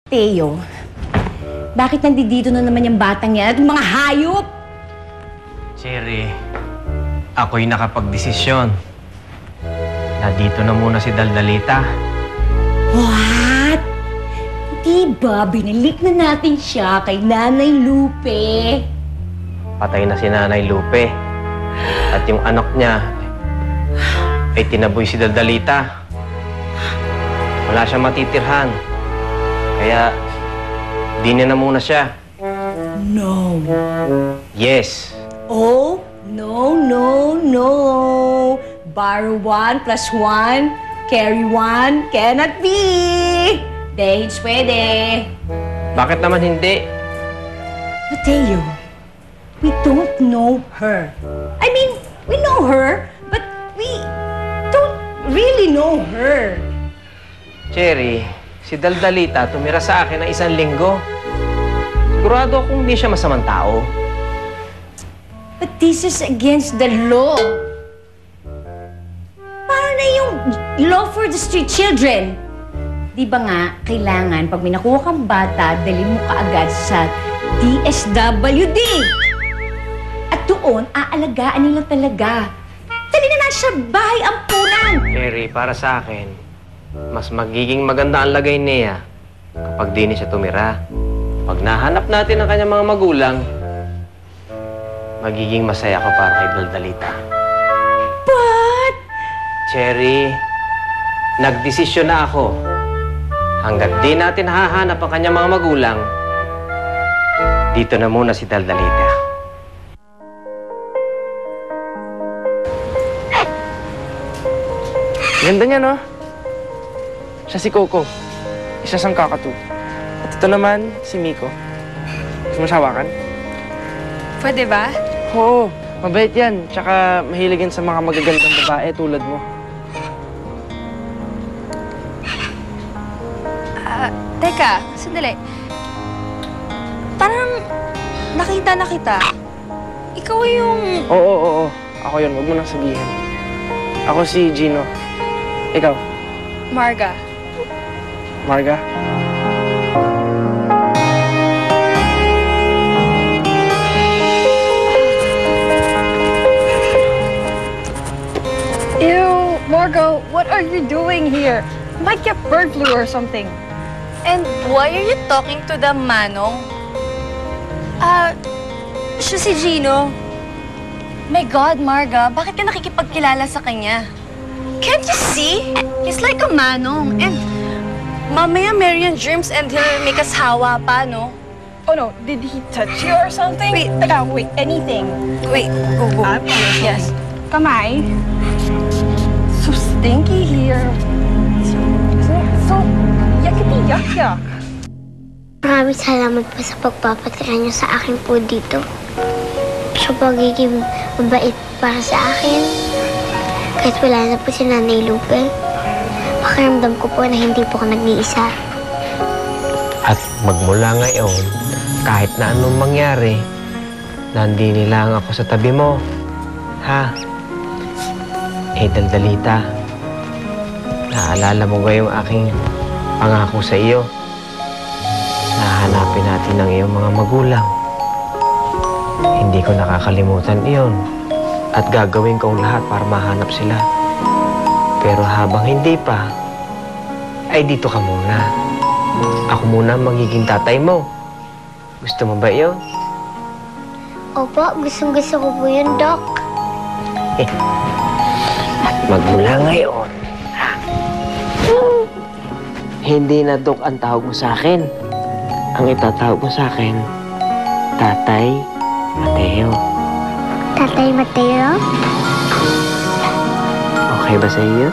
Teo, bakit nandito na naman yung batang yan at yung mga hayop? Cherry, ako'y nakapagdesisyon. Nandito na muna si Daldalita. What? Diba binalik na natin siya kay Nanay Lupe? Patay na si Nanay Lupe. At yung anak niya ay tinaboy si Daldalita. Wala siyang matitirhan. Kaya, di niya na muna siya. No. Yes. Oh, no, no, no. Borrow 1 plus 1, carry 1, cannot be. Dahil pwede. Bakit naman hindi? Mateo, we don't know her. I mean, we know her, but we don't really know her. Cherry, si Daldalita tumira sa akin ng 1 linggo. Sigurado akong hindi siya masamang tao. But this is against the law. Para na yung law for the street children. Di ba nga, kailangan pag may nakuha kang bata, dalhin mo kaagad sa DSWD. At doon, aalagaan nila talaga. Dali na na sa bahay ampunan. Cherry, para sa akin, mas magiging maganda ang lagay niya kapag di niya siya tumira. Pag nahanap natin ang kanyang mga magulang, magiging masaya ko para kay Daldalita. But... Cherry, nagdesisyon na ako. Hanggat di natin hahanap ang kanyang mga magulang, dito na muna si Daldalita. Ganda niya, no? Siya si Coco. Isa siyang kakatu. At ito naman, si Miko. Gusto mo siya hawakan? Pwede ba? Oo, mabait yan. Tsaka mahilig yan sa mga magagandang babae tulad mo. Teka, sandali. Parang nakita na kita. Ikaw yung... Oo. Ako yun, wag mo nang sabihin. Ako si Gino. Ikaw, Marga. Marga? Ew, Margo, what are you doing here? You might get bird flu or something. And why are you talking to the manong? Siya si Gino. My God, Marga, bakit ka nakikipagkilala sa kanya? Can't you see? He's like a manong. And mamaya Marian germs and he'll make us hawa pa, no? Oh no, did he touch you or something? Wait. Wait, anything. Wait, go. Yes. Kamay. So stinky here. So yuckity yuck. Maraming salamat po sa pagpapatira niyo sa akin po dito. Sa pagiging mabait para sa akin. Kahit wala na po si Nanay Lupe, pakiramdam ko po na hindi po ako nag-iisa. At magmula ngayon, kahit na anong mangyari, nandini lang ako sa tabi mo. Ha? Daldalita, naalala mo ba yung aking pangako sa iyo? Nahanapin natin ang iyong mga magulang. Hindi ko nakakalimutan iyon. At gagawin kong lahat para mahanap sila. Pero habang hindi pa, ay dito ka muna. Ako muna ang magiging tatay mo. Gusto mo ba iyon? Opo, gustong-gusto ko po yun, Doc. Magmula ngayon, hindi na Dok ang tawag mo sa akin. Ang itatawag mo sa akin, Tatay Mateo. Tatay Mateo? Okay ba sa iyo?